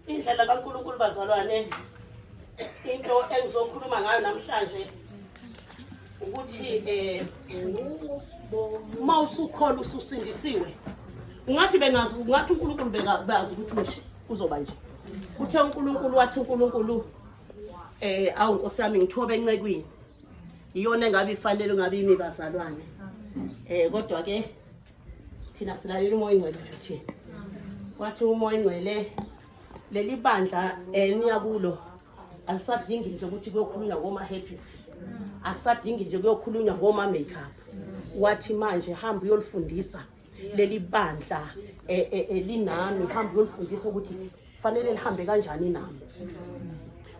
indlela kaNkulunkulu bazalwane into engizokhuluma ngayo namhlanje ukuthi mawusukholwa ususindisiwe ungathi bengazi ungathi uNkulunkulu bekazi ukuthi nje uzoba nje uthe uNkulunkulu wathi uNkulunkulu awu Nkosi yami ngithobe encekwini iyona engabe ifanele ngabe yimi bazalwane kodwa ke thina silalela umoya ingcwele nje wathi umoya ingcwele leli bandla niyakulo alisadingi nje ukuthi kuyokhulunywa ngoma happies akusadingi nje kuyokhulunywa ngoma makeup wathi manje hamba uyolifundisa leli bandla linami hamba uyolifundisa ukuthi fanele lihambe kanjani nami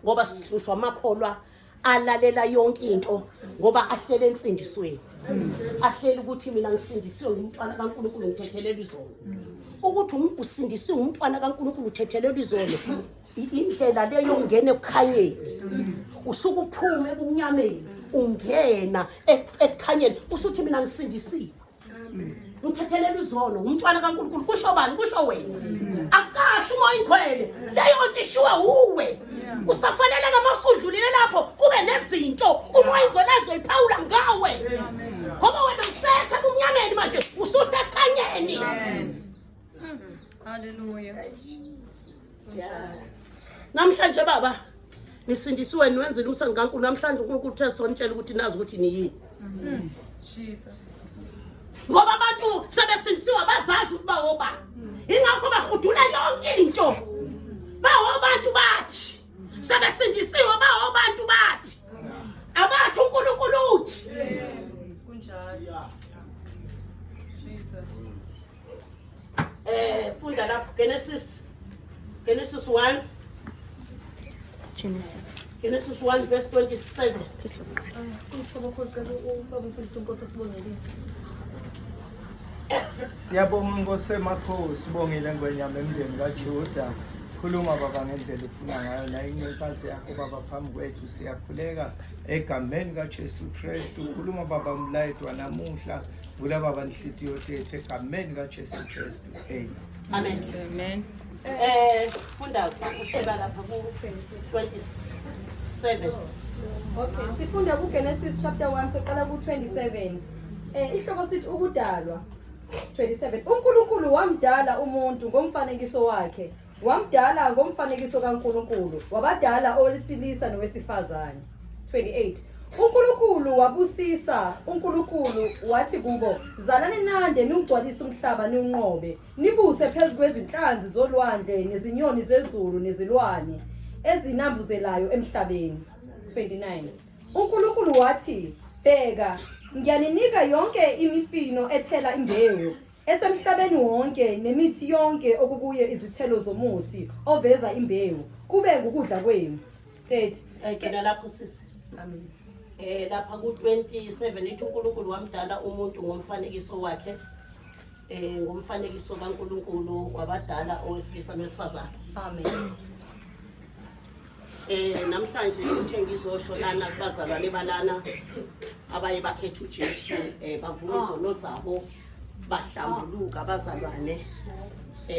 ngoba sihlushwa amakholwa alalela yonke into ngoba ahlele emfundisweni ahlele ukuthi mina ngisindisiwe umntwana kaNkulunkulu ngithethelele izono ukuthi usindisiwe umntwana kaNkulunkulu uthethelele izono indlela leyo ungena ekukhanyeni usuke uphume ebunyameni ungena ekukhanyeni usuthi mina ngisindisiwe ngithethelele izono umntwana kaNkulunkulu kusho bani kusho wena akasho umoya ingcwele leyo nto ishiwe uwe usafanele ngamafudlulile lapho kube nezinto umoya ingcwele azoyiphawula ngawe ngoba wena usekho ebunyameni manje ususekhanyeni haleluya namhlanje baba nisindisiwe niwenzile umsebenzi kaNkulunkulu namhlanje uNkulunkulu uthe sonitshela ukuthi nazi ukuthi niyini Jesus ngoba abantu sebesindisiwe abazazi ukuthi bawoba ingakho bahudula yonke into bawobantu bathi sebesindisiwe bawobantu bathi abathi uNkulunkulu uthi kunjalo Jesus funda lapho Genesis 1 Genesis 1 verse 27 Siyabonga Nkosi emakhosi sibongile ngwenyama emndeni kaJuda khuluma baba ngendlela ufuna ngayo la inenkazi yakho baba phambi kwethu siyakhuleka egameni kaJesu Kristu khuluma baba umlayedwa namuhla vula baba inhlitiyo yethu egameni kaJesu Kristu amen amen funda useba lapha ku 27 Okay, sifunda ku Genesis chapter 1 soqala ku 27. Ihloko sithi ukudalwa 27. uNkulunkulu wamdala umuntu ngomfanekiso wakhe. Wamdala ngomfanekiso kaNkulunkulu. Wabadala owesilisa nowesifazane. 28. uNkulunkulu wabusisa. uNkulunkulu wathi kubo, zalani nande niugcwalise umhlaba niunqobe. Nibuse phezulu kwezinhlanzi zolwandle nezinyoni zezulu nezilwane ezinambuzelayo emhlabeni. 29. uNkulunkulu wathi, bheka, ngiyaninika yonke imifino ethela imbewu esemhlabeni wonke nemithi yonke okukuye izithelo zomuthi oveza imbewu kube ukudla kwenu. 30. ayikena lapho sisi Amen. lapha ku 27 ithi uNkulunkulu wamdala umuntu ngomfanekiso wakhe ngomfanekiso kaNkulunkulu wabadala owesilisa nowesifazane. Amen. Namhlanje uthe ngizosho lana kubazalwane balana abaye bakhetha uJesu bavuma izono zabo bahlambuluka abazalwane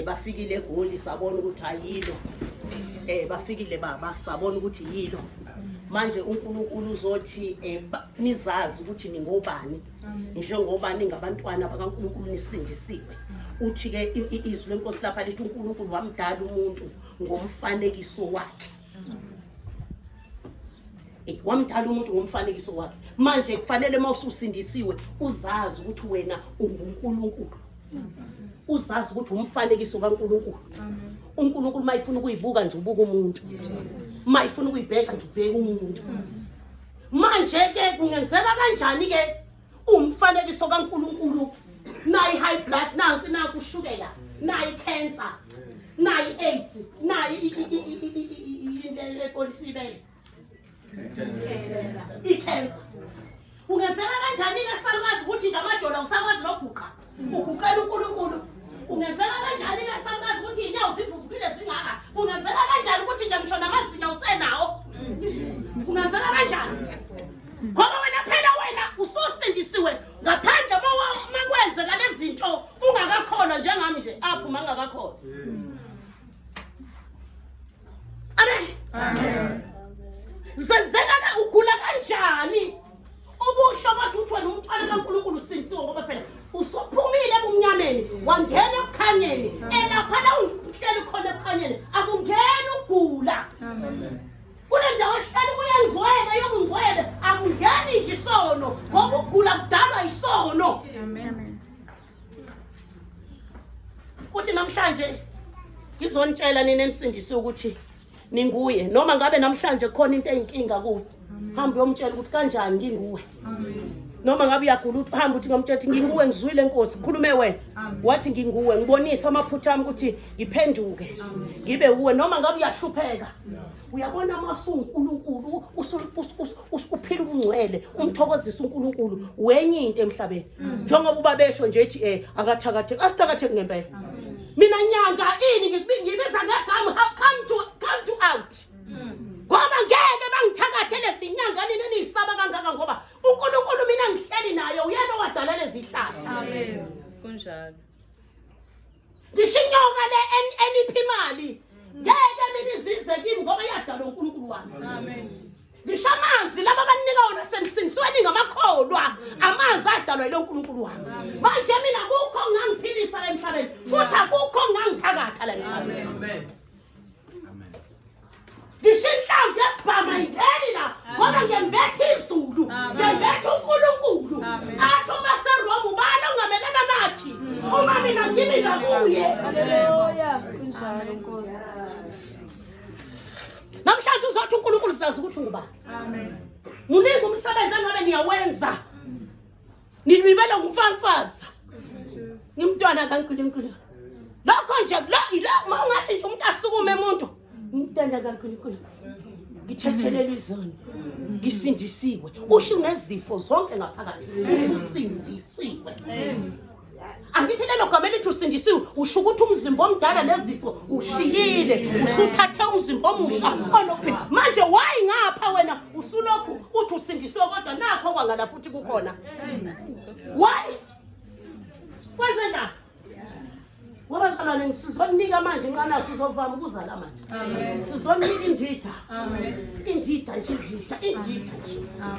bafikile eGoli sabona ukuthi ayilo bafikile baba sabona ukuthi yilo manje uNkulunkulu uzothi nizazi ukuthi ningobani njengoba ningabantwana bakaNkulunkulu nisindisiwe uthi ke izwi lenkosi lapha lithi uNkulunkulu wamdala umuntu ngomfanekiso wakhe wamdala umuntu ngomfanekiso wakhe manje kufanele mawususindisiwe uzazi ukuthi wena unguNkulunkulu uzazi ukuthi umfanekiso kaNkulunkulu uNkulunkulu mayifuna ukuyibuka nje ubuka umuntu mayifuna ukuyibheka nje ubheka umuntu manje ke kungenzeka kanjani ke umfanekiso kaNkulunkulu nayi high blood nanku ushukela nayi cancer nayi AIDS nayi into epolisibele icancer ungenzeka kanjani ke salwazi ukuthi ngamadola usakwazi noguqa uguqela uNkulunkulu ungenzeka kanjani ke salwazi ukuthi inyawo zivuvukile zingaka ungenzeka kanjani ukuthi nje ngisho namazinyo usenawo ungenzeka kanjani ngoba wena phela wena ususindisiwe ngaphandle makwenze lezi zinto ungakakholwa njengami nje apho mangakakholwa Amen. Zenzeka ugula kanjani ubusho kodwa uthi wena umthwalo kaNkulunkulu usindisiwe ngoba phela usophumile ebumnyameni wangena ebukhanyeni elapha la uhleli khona ebukhanyeni akungena ugula. Amen. Kule ndawo ehleli kuyangcwele yokungcwele akungeni nje isono ngoba ugula kudalwa isono. Amen. Uthi namhlanje ngizonitshela nini enisindisiwe ukuthi ninguye noma ngabe namhlanje khona into eyinkinga kuwe hamba uyomtshela ukuthi kanjani nginguwe. Noma ngabe uyagula uthi hamba uthi ngomtshela ukuthi nginguwe ngizwile Nkosi khulume wena wathi nginguwe ngibonisa amaphutha ami ukuthi ngiphenduke ngibe uwe. Noma ngabe uyahlupheka uyabona masuNkulunkulu uphila ubungcwele umthokozisa uNkulunkulu wenye into emhlabeni njengoba ubabesho nje ethi akathakathe asithakatheke ngempela. Mina nyanga ini ngibiza ngegama come to out ngoba ngeke bangithakathele zinyanga nini nisaba kangaka ngoba uNkulunkulu mina ngihleli naye uyena owadalele izihlahla. Yes, kunjalo. Ngishinyoka le eniphi imali ngeke mina izize kimi ngoba yadala uNkulunkulu wami. Amen. Ngisho amanzi laba abanika wona sendisiweni ngamakholwa amanzi adalwa yilo uNkulunkulu wami. Manje mina kukho ngangiphilisa emhlabeni futhi akukho ngangithakatha la emhlabeni. Amen. Ngishinhlamvu yasibhama ingeni la ngoba ngembethe izulu ngembethe uNkulunkulu athi uma seRoma ubani ongamelana nathi uma mina ngimi ngakuye. Haleluya. Kunjalo Nkosi. Namhlanje uzothi uNkulunkulu sazi ukuthi ungubani. Amen. Muningi umsebenzi engabe niyawenza nibibela ngumfafaza ngimntwana kaNkulunkulu lokho nje lo ungathi nje umuntu asukume umuntu ngimntanda kaNkulunkulu ngithethelele izoni ngisindisiwe usho nezifo zonke ngaphakathi usindisiwe. Angithi lelo gama elithi usindisiwe usho ukuthi umzimba omdala nezifo ushiyile usuthathe umzimba omusha onophila. Manje wayi ngapha wena usulokhu uthi usindisiwe kodwa nakho kwangala futhi kukhona why kwenzenjani ngoba msalwane sizonika manje nqana sizovama ukuzala manje. Amen. Sizonika inditha. Amen. Inditha nje inditha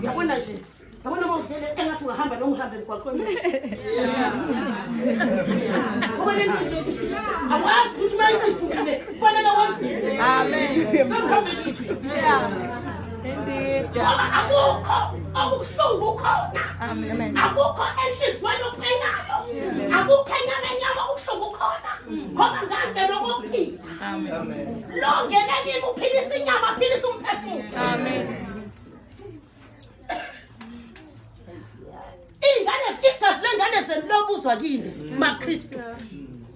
yabona nje yabona mawuthele engathi ungahamba noma uhambe emgwaqweni. Awazi ukuthi mayisephukile kufanele wenzeni. Amen. Ngakhambe ngithi Indeed. akukho okubuhlungu khona. Amen. Akukho enhliziyweni okuqinayo. Akukho enyama ubuhlungu khona ngoba ngangena ukuphila. Amen. Lo ngene kimi uphilisa inyama aphilisa umphefumulo. Amen. Igazi lengane zenu lobuzwa kini maKristu.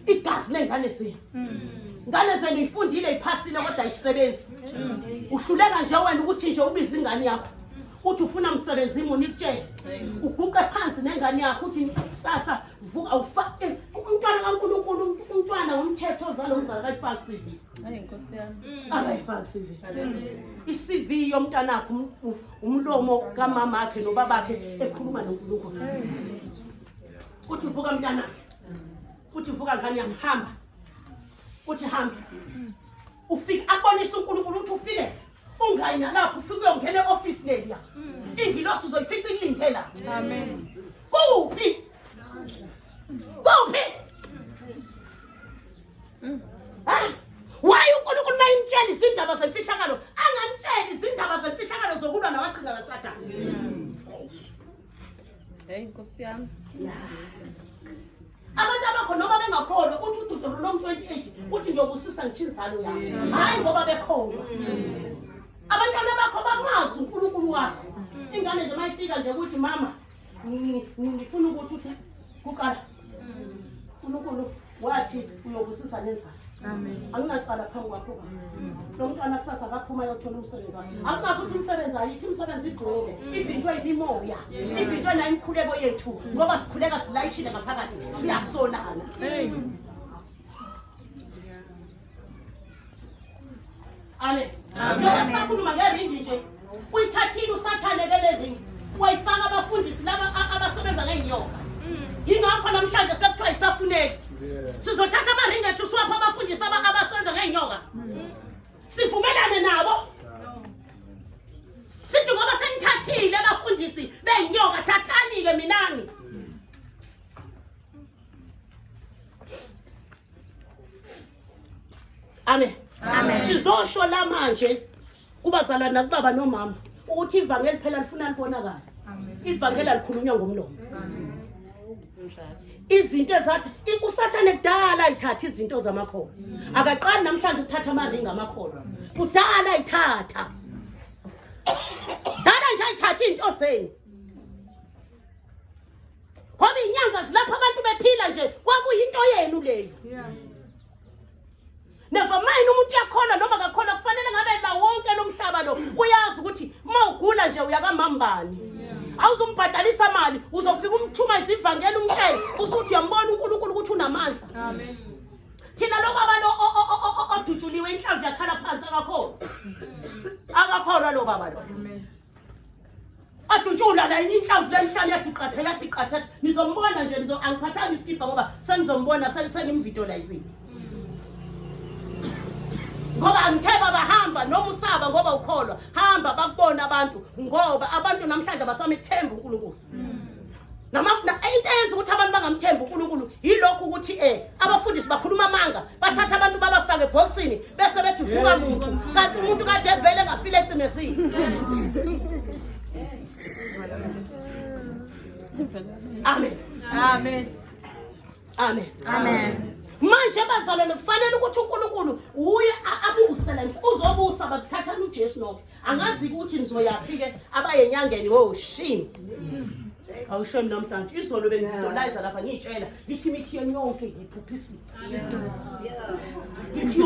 Igazi lengane zenu. Ngane zenu ifundile iphasile kodwa ayisebenzi. Uhluleka nje wena ukuthi nje ubiza ingane yakho. Uthi ufuna umsebenzi unikutshela. Uguqe phansi nengane yakho uthi sasa vuka awufake umntwana kaNkulunkulu umntwana ngomthetho ozalo umzali kayifaki CV. Hayi Nkosi yami. Akayifaki CV. Haleluya. iCV yomntanakho umlomo kamama akhe nobabakhe ekhuluma noNkulunkulu. Uthi vuka mntana. Uthi vuka ngane yami hamba. Uthi hamba. Ufika abonisa uNkulunkulu uthi ufile. Ungayi nalapho ufike uyongena eoffice leya. Ingilosi uzoyifica ilindela. Amen. Kuphi? Kuphi? Why uNkulunkulu mayintshela izindaba zemfihlakalo angantshela izindaba zemfihlakalo zokulwa nabaqhinga kaSathane. Hey Nkosi yami. Abantu abakho noma bengakholwa uthi uDuteronomy 28 uthi ngiyobusisa ngichinzalo yami hayi ngoba bekholwa. Abantwana bakho bamazi uNkulunkulu wakho. Ingane nje mayifika nje ukuthi mama ngifuna ukuthi uthi kuqala uNkulunkulu wathi uyobusisa nenzalo. Amen. Anginacala phambi kwakho. Lo mntwana kusasa akaphuma yothola umsebenzi wakhe. Asinathi ukuthi umsebenzi ayikho umsebenzi igqoke. Ivinjwe yimoya. Ivinjwe na imkhuleko yethu ngoba sikhuleka silayishile ngaphakathi siyasolana. Hey. Amen. Ngoba sikhuluma ngeringi nje. Uyithathile uSathane lele ringi. Wayifaka abafundisi laba abasebenza ngeenyoka. Ingakho namhlanje sekuthiwa isafuneki. Sizothatha amaringi ethu siwapha abafundisi abasebenza ngeenyoka. Sivumelane nabo. abafundisi beyinyoka thathani-ke minani. Amen. Amen. Sizosho la manje kubazalwana nakubaba nomama ukuthi ivangeli phela lifuna libonakala. Ivangeli alikhulunywa ngomlomo. Izinto ezathi usathane kudala ayithatha izinto zamakhono. Akaqali namhlanje ukuthatha amandla ngamakhono. Kudala ayithatha. Dala nje ayithatha into zeni. Ngoba inyanga zilapha abantu bephila nje kwakuyinto yenu leyo. Never mind umuntu yakhola noma akakhola kufanele ngabe la wonke lomhlaba lo uyazi ukuthi mawugula nje uyakamambani. Awuzombhadalisa imali uzofika umthuma izivangeli umtshele usuthi uyambona uNkulunkulu ukuthi unamandla. Amen. Thina lo baba lo odujuliwe inhlamvu yakhala phansi akakholwa lo baba lo. Amen. Adujula la inhlamvu lenhlalo yathi qatha nizombona nje angiphathanga isikipha ngoba senizombona senimvisualizile. Ngoba angitheba bahamba noma usaba ngoba ukholwa hamba bakubona abantu ngoba abantu namhlanje basamethemba uNkulunkulu. Into eyenza ukuthi abantu bangamthembi uNkulunkulu yilokho ukuthi abafundisi bakhuluma amanga bathatha abantu babafake eboxini bese bethi vuka umuntu kanti umuntu kade evele ngafile ecimezini. Amen. Amen. Amen. Amen. Manje bazalwane kufanele ukuthi uNkulunkulu uye abuse la uzobusa bazithatha uJesu no angazi ukuthi nizoyaphike abayenyangeni shame. Awushoni namhlanje izolo bengidolayiza lapha ngitshela ngithi mithi yonke ngiphuphisi. Ngithi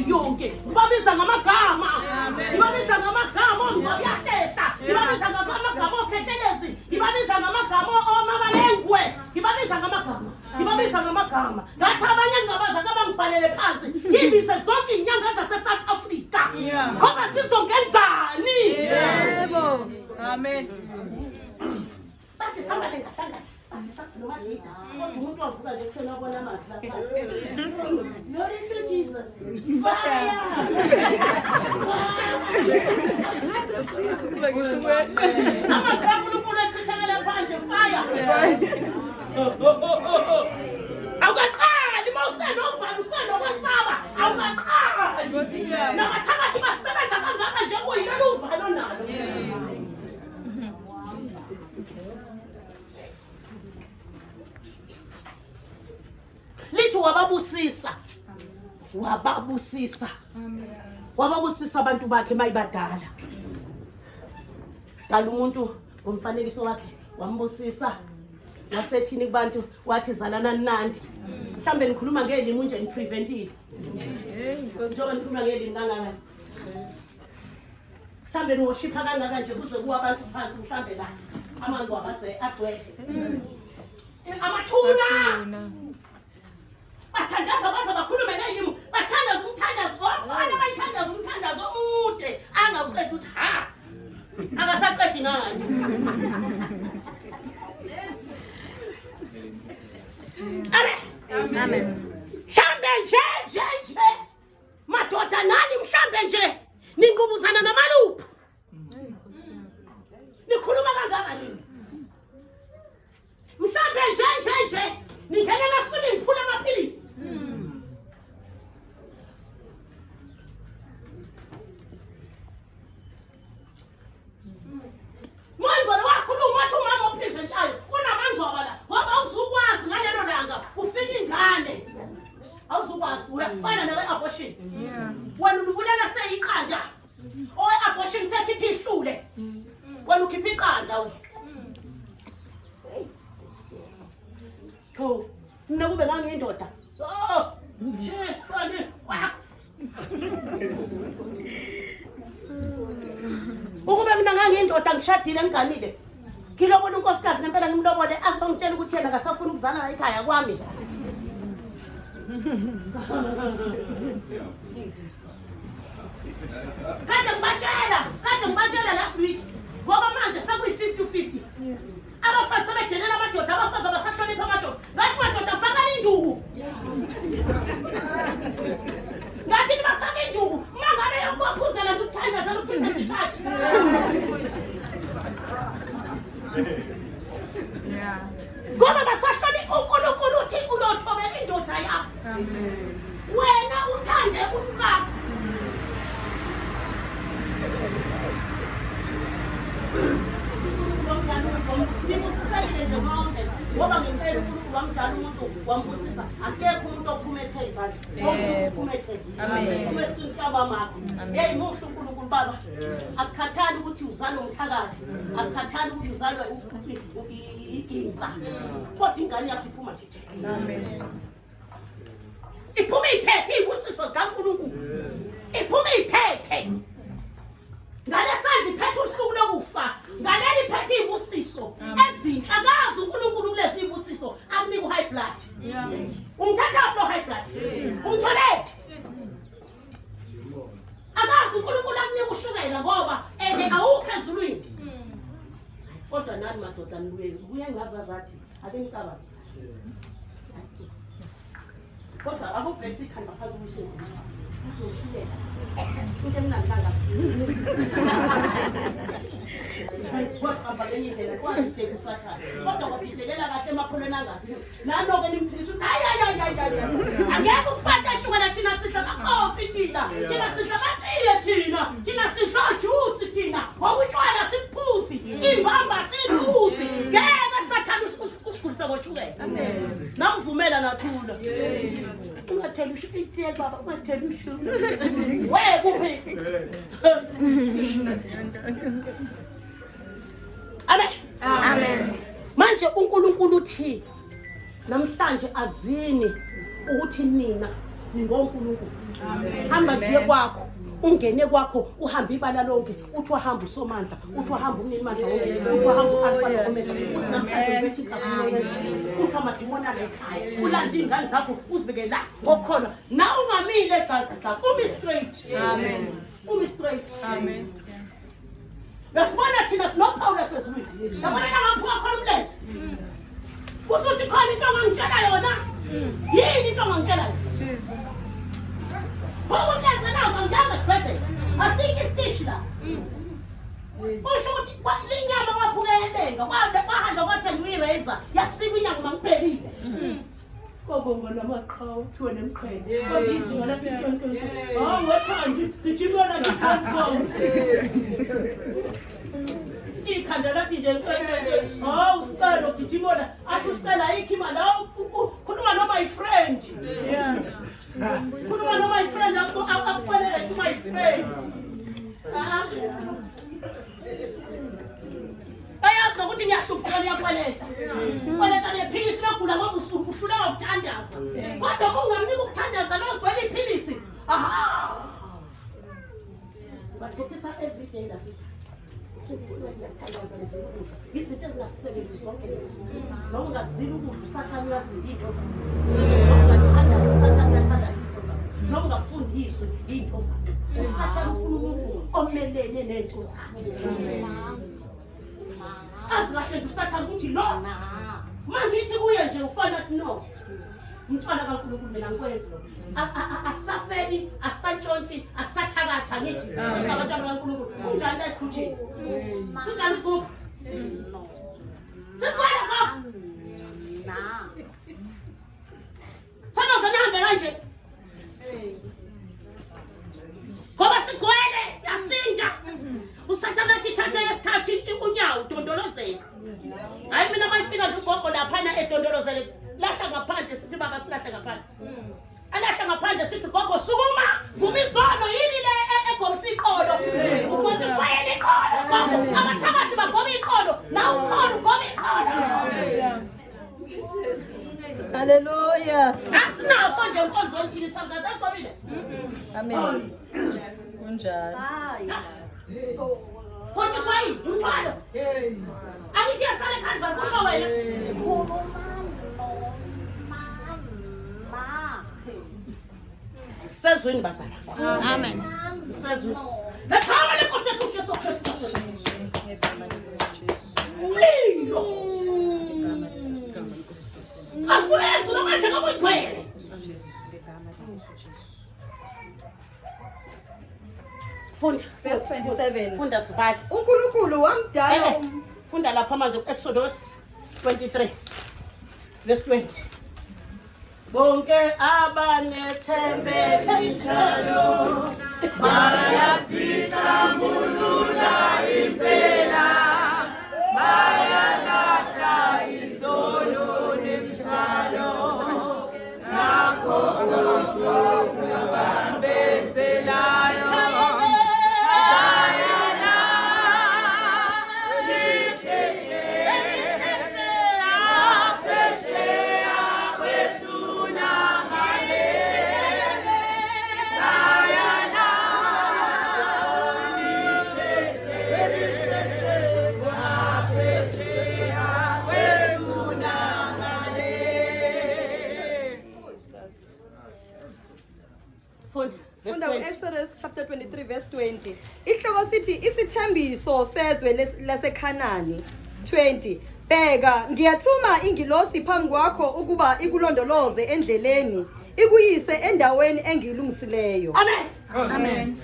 yonke ngibabiza ngamagama. Ngibabiza ngamagama ngiyahletha. Ngibabiza ngamagama okhethelezi. Ngibabiza ngamagama omabalengwe. Ngibabiza ngamagama. Ngibabiza ngamagama. Ngathi abanye ngabaza kabangibhalele phansi. Ngibize zonke inyanga zaseSouth Africa. Ngoba sizongenzani? Yebo. Amen. Bathi somebody ngahlangana. Noma yini. Umuntu wavuka nje kusenabona amazwi lapha. Glory to Jesus. Fire. Amazwi kaNkulunkulu echithekele phandle fire. Awukaqali mawusenovalo usenokwesaba. Awukaqali. Nabathakathi basebenza kangaka nje kuyilolu uvalo nalo. Lithi wababusisa. Wababusisa abantu bakhe mayibadala. Dala umuntu ngomfanekiso wakhe wambusisa. Wasethini kubantu wathi zalana nandi. Mhlambe nikhuluma ngelimi nje nipreventile. Njengoba nikhuluma ngelimi kangaka. Mhlambe niwoshipha kangaka nje kuze kuwa abantu phansi mhlambe la. Amanzi wabadze agcwele. Amathuna. Bathandaza baza bakhulume ngelimi. Bathandaza umthandazo. Bona bayithandaza umthandazo omude. Angaqeda uthi ha. Akasaqedi ngani. Amen. Mhlambe nje. Madoda nani mhlambe nje. Ningqubuzana namaluphu. Nikhuluma kangaka nini? Mhlambe nje. Ningena nasule ngiphula amaphilisi. Manje wakhuluma wathi umama opresentayo unamandla la. Ngoba awuzukwazi ngalelo langa ufika ingane. Awuzukwazi uyafana nawe abortion. Wena ubulela seyiqanda. Owe abortion sekhipha ihlule. Wena ukhipha iqanda we. Oh, nakube ngangiyindoda. Oh, shefane. Ukube mina ngangiyindoda ngishadile ngiganile. Ngilobona unkosikazi ngempela ngimlobole azongitshela ukuthi yena akasafuna ukuzala la ekhaya kwami. Kade ngibatshela last week. Ngoba manje sekuyi-50-50. Abafazi sebedelela amadoda abafazi abasahlonipha amadoda. Ngathi madoda faka induku. Ngathi nibafaka induku. Mangabe yokubaphuzela ngikuthanda zalo kuphinde ngithathe. wamdala umuntu wambusisa akekho umuntu ophumethe izandla ophumethe umesini sikabamakho hey muhle uNkulunkulu baba akukhathali ukuthi uzalwe umthakathi akukhathali ukuthi uzalwe iginza kodwa ingane yakho iphuma nje amen iphume iphethe ibusiso zikaNkulunkulu iphume iphethe ngalesandla iphethe usuku lokufa ngaleli iphethe ibusiso ezinhle akazi uNkulunkulu kulezi ibusiso akunika high blood umthatha no high blood umtholephi akazi uNkulunkulu akunika ushukela ngoba awukho ezulwini kodwa nani madoda nibuye ngazazathi ake ngicabanga kodwa akubhekisa ikhanda phansi kushekile uzoshiyela into emnandanga kodwa indlela kwazideka usathana kodwa kodidekela kahle emakholweni angazi nanoke nimphilisa ukuthi hayi angeke ufake shukela thina sidla amakhofi thina sidla amatiye thina sidla juice thina okutshwala siphuzi imbamba siphuzi ngeke sathana usikhulisa ngoshukela amen namvumela nathula ungathela itiye baba ungathela ushukela we kuphi amen manje uNkulunkulu uthi namhlanje azini ukuthi nina ningoNkulunkulu hamba nje kwakho ungene kwakho uhamba ibala lonke uthi wahamba usomandla uthi wahamba umnimandla wonke uthi wahamba uAlpha noOmega uthi namhlanje uthi amadimoni ala ekhaya ulanda ingane zakho uzibeke la ngokhona na ungamile gxa umi straight umi straight amen Yasibona thina sinoPaul sesizwini. Yabona ngaphuka khona umlenze. Kusuthi khona into ongangitshela yona. Yini into ongangitshela yona? Umlenze nawo ngiyanga sibhedlela. Asike istishi la. Usho ukuthi linyama waphuka elenga. Kwahamba kwathenga irazor. Yasika inyanga mangiphelile. Kobonga namaqhawe kuthiwe nemqhele. Kodwa lathi wethandi gijimela ngiphansi. Ikhanda lathi nje usicela gijimela asicela ikhima la khuluma no my friend. Khuluma no my friend akufanele to my friend. Ayazi ukuthi ngiyahlupha ngiyakweleta. Kweleta nephilisi lokugula ngoba uhluleka ukuthandaza. Kodwa ungamnika ukuthandaza lo gwele iphilisi. Aha. Bathethisa every day la. Izinto ezingasebenzi zonke noma ungazili ukudla usathana uyazila into zakho noma ungathanda usathana uyathanda izinto zakho noma ungafundiswe into zakho usathana ufuna umuntu omelene nento zakho azikahle nje usathana ukuthi lo mangithi kuye nje ufana no umntwana kaNkulunkulu mina ngikwenza asafeni asantshonsi asathakatha ngithi abantwana kaNkulunkulu unjani la esikhutshini singani isigubhu sikhona ka sanoza nihambe kanje ngoba sigcwele yasinda usathana athi thatha yesithathu unyawo dondolozela hayi mina mayifika ngogogo laphana edondolozele lahla ngaphandle sithi baba silahle ngaphandle alahla ngaphandle sithi gogo sukuma vuma izono yini le egomisa iqolo ukuthi fayele iqolo gogo abathakathi bagoba iqolo na ukhona ugoba iqolo Hallelujah. asinaso nje inkonzo yonke isanga dasibabile Amen. Kunjalo. kodwa sayi umthwalo angithi yasale khanza kusho wena sezweni bazala Amen. sezweni lekhaya lenkosi yethu Jesu Kristu afulesi nomandla kamoyikhwele funda Verse 27. funda sivale uNkulunkulu wamdala funda lapha manje ku-Exodus 23 verse 20 bonke abanethembe njalo bayasihlambulula impela bayalahla izono 43 verse 20. Ihloko sithi isithembiso sezwe laseKhanani. 20. Bheka, ngiyathuma ingilosi phambi kwakho ukuba ikulondoloze endleleni, ikuyise endaweni engiyilungisileyo. Amen. Amen.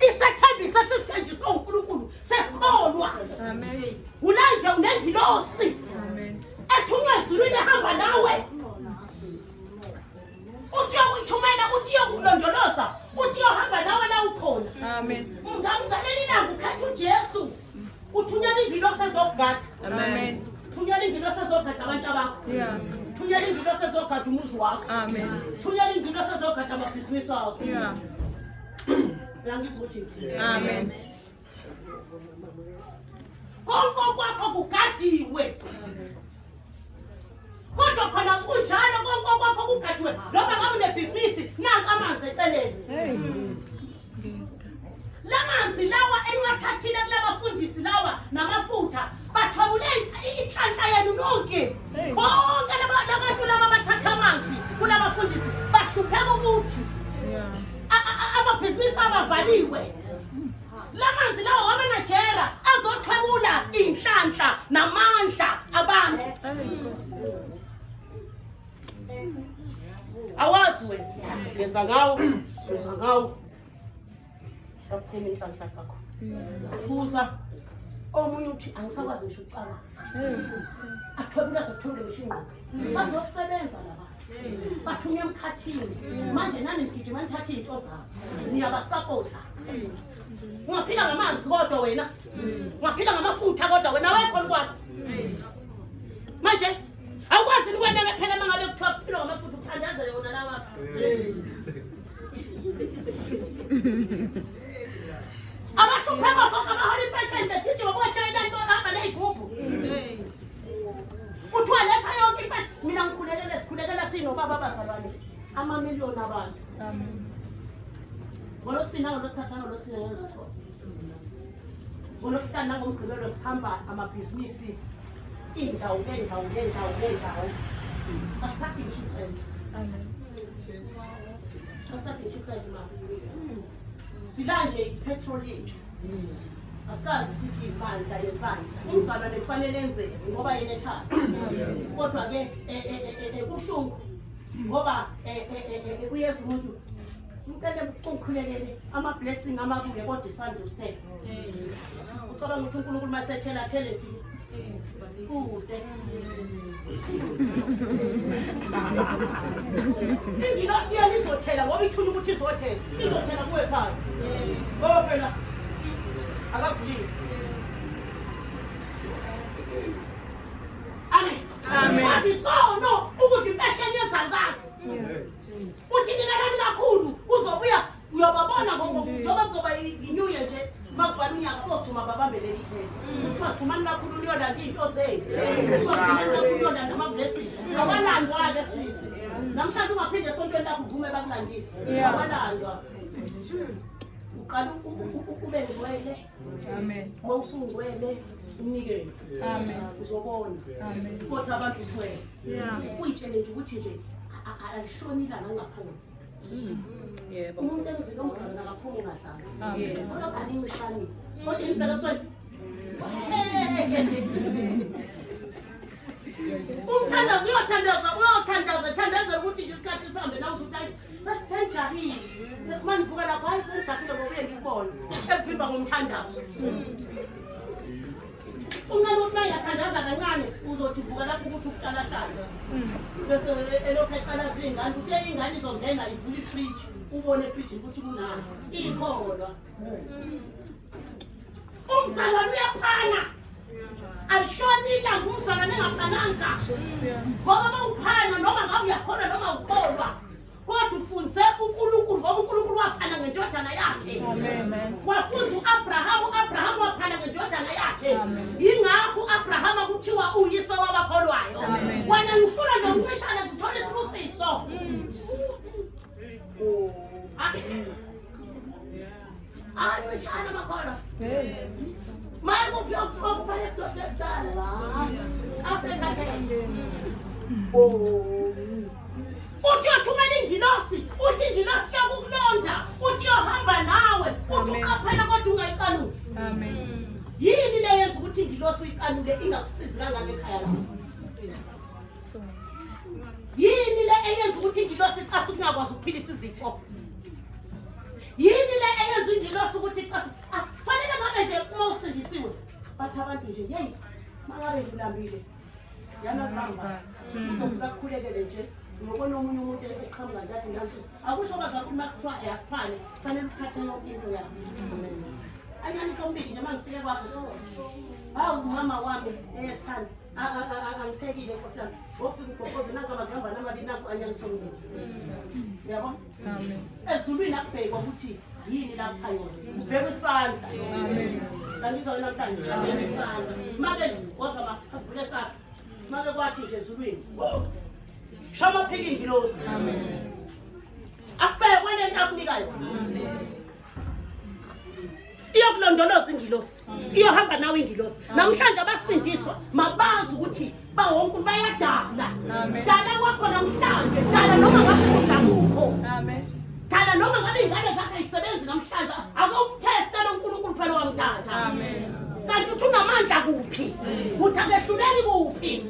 Isethembiso sesithenjiswa uNkulunkulu sesikholwa. Amen. Ulanje unengilosi Amen. ethunywe ezulwini ehamba nawe. Uthi uyikuthumela, uthi uyokulondoloza, uthi uyohamba nawe la ukhona. Amen. Ngamgaleli nangu ukhetha uJesu. Uthunyela ingilosi ezokugada. Amen. Thunyela ingilosi ezokugada abantu bakho. Yeah. Thunyela ingilosi ezokugada umuzi wakho. Amen. Thunyela ingilosi ezokugada amabhizinisi wakho. Yeah. Yangithi ukuthi. Amen. Konke kwakho kugadiwe. Kodwa khona kunjalo konke kwakho kugadiwe. Noma ngabe unebhizinisi nanka amanzi eceleni. Lamanzi lawa enwathathile kulabafundisi lawa namafutha bathwabule inhlanhla yenu nonke. Bonke labantu laba bathatha amanzi kulabafundisi bahlupheka ukuthi amabhizinisi abavaliwe. Lamanzi lawa wamanajera azothwebula inhlanhla namandla abantu. Awazi wena ngeza ngawo akutheni inhlanhla yakho. Ubuza omunye uthi angisakwazi ngisho ucala. Athwebula zothule ngisho ingqondo. Bazosebenza labantu. Bathunywe emkhathini. Manje nani ngigijima nithathe into zabo. Niyabasapota. Ungaphila ngamanzi kodwa wena. Ungaphila ngamafutha kodwa wena wayekhona kwakho. Manje awukwazi ukwenela phela mangabe kuthiwa kuphila ngamafutha uthandazele wona lawa. Abahlupheka konke amaholi fashion begijima kwatshayela into hamba neyigubhu. Uthiwa letha yonke impahla. Mina sikhulekela sinobaba abazalwane amamiliyoni abantu. Ngolosibini nangolosithathu nangolosine ngezithola. Ngolosihlanu nangomgqibelo sihamba amabhizinisi indawo ngendawo. Asithathi ngishisele. Asithathi ngishisele manje. Silanje ipetrol yethu. Asikazi sithi imandla yenzani. Umzalwane kufanele enze ngoba yena ekhaya. Kodwa ke kuhlungu ngoba kuyeza umuntu ucela ukukhulekele ama blessing amabuke kodwa isandla usithele. Ucabanga ukuthi uNkulunkulu masethela thele kude. Ingilosi yalizothela ngoba ithula ukuthi izothela. Izothela kuwe phansi. Ngoba phela akavulile. Amen. Amen. Wathi sono ukuthi impesheni yezangazi. Uthi nikalani kakhulu uzobuya uyobabona ngoba kuzoba iNew Year nje makuvala unyaka kodwa babambele ithele. Sikhulumani kakhulu uyolanda into zenu. Sikhulumani kakhulu uyolanda ama blessings. Awalandwa ke sisi. Namhlanje ungaphinde esontweni lakho uvume bakulandise. Awalandwa. Uqala ube ngwele. Amen. Mawusungwele unikele. Amen. Uzobona. Amen. Kodwa abantu kuwe. Yeah. Uyitshele nje ukuthi nje alishoni ilanga ngaphuma. Yebo. Umuntu enzile umzalwane akaphumi ngahlanga. Yes. Kodwa kanimishani. Kodwa impela sona. Uyothandaza ukuthi isikhathi sihambe nawe uthi sasithenjahile. Sekumanivuka lapho hayi senjahile ngoba ngikubona. Esivimba ngomthandazo. Ungalo uyathandaza kancane uzothi vuka lapho ukuthi ukuqala hlala. Bese elokho eqala zingane uthi ingane izongena ivula ifridge ubone ifridge ukuthi kunani. Ikholwa. Umzalwane uyaphana. Alishoni ilanga umzalwane engaphananga. Ngoba mawuphana noma ngabe uyakhona noma ukholwa. Kodwa ufunze uNkulunkulu ngoba uNkulunkulu waphana ngendodana yakhe. Amen. Wafunza uAbraham waphana ngendodana yakhe. Ingakho uAbraham kuthiwa uyise wabakholwayo. Wena ngifuna nomncishana ngithole isibusiso. Ngishana bakholwa. Maye kuphi esitolo esidala la. Uthi uyothumela ingilosi, uthi ingilosi yokukulonda, uthi uyohamba nawe. uqaphela kodwa ungayiqaluli. Amen. Yini le yenza ukuthi ingilosi uyiqalule ingakusizi kangaka ekhaya lakho? Yini le eyenza ukuthi ingilosi iqasa ukungakwazi ukuphilisa izifo? Yini le eyenza ingilosi ukuthi iqasa fanele ngabe nje uma usindisiwe bathi abantu nje yeyi mangabe ngilambile yanabamba uzofika kukhulekele nje ngobona omunye umuntu esiqhamuka ngathi ngathi akusho bazakhuluma kuthiwa ayasiphane fanele ukuthathe yonke into yakho. Anyani sombili nje mangifike kwakho hawu mama wami esikhani angiphekile Nkosi yami ngofika ugogoze nangamazamba namabili nakho anyani sombili. Yabo? Amen. Ezulwini akubhekwa ukuthi yini lapha yona ubheka isandla. Amen. Ngizwa namhlanje ubheka isandla manje woza makuvule sakhe manje kwathi nje ezulwini shama phiki ingilosi. Amen. Akubekwe lento akunikayo iyokulondoloza ingilosi iyohamba nawe ingilosi. Namhlanje abasindiswa mabazi ukuthi bawonke bayadala. Dala kwakho namhlanje dala noma ngabe ujabukho. Amen. Dala noma ngabe ingane zakhe ayisebenzi namhlanje akuthesta lo uNkulunkulu phela wamdala. Amen. Kanti uthi unamandla kuphi? Uthi akehluleli kuphi?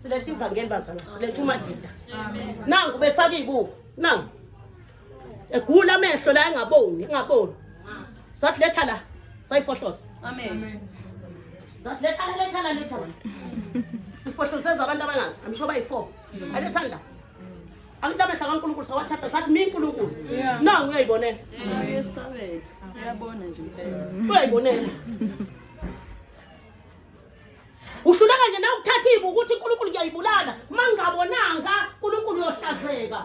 Silethe ivangeli bazana silethe umadida. Amen. Nangu befaka ibuko nangu egula amehlo la engaboni sathi letha la sayifohloza. Amen. Sathi letha la sifohlozeza abantu abangazi amsho bayi4 aletha la amhla amehla kaNkulunkulu sawathatha sathi mi uNkulunkulu nangu uyayibonela Uyesabeka. Uyabona nje impela. uyayibonela uhluleka nje na ukuthatha ibuko ukuthi uNkulunkulu ngiyayibulala mangabonanga uNkulunkulu uyohlazeka.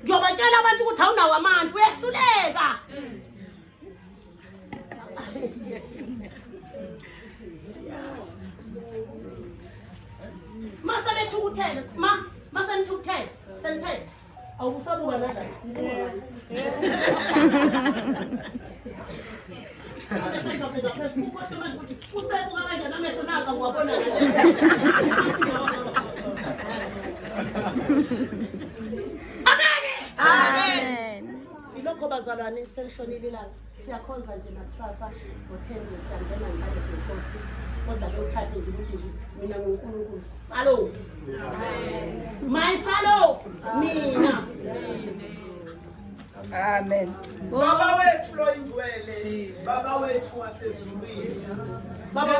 Ngiyobatshela abantu ukuthi awunawo amandla uyehluleka. Masanethukuthele masanithukuthele senithethe awusabuka nala. Usebuka kanjani amehlo naka ngiwabona. Amen. Ilokho bazalwane selihlonile ilanga siyakhonza nje nakusasa ngo-10 siyangena ngale senkosi kodwa ke uthathe nje ukuthi nje mina nguNkulunkulu salofu. My salofu mina. Amen. Baba wethu lo ingcwele, Baba wethu wasezulwini. Baba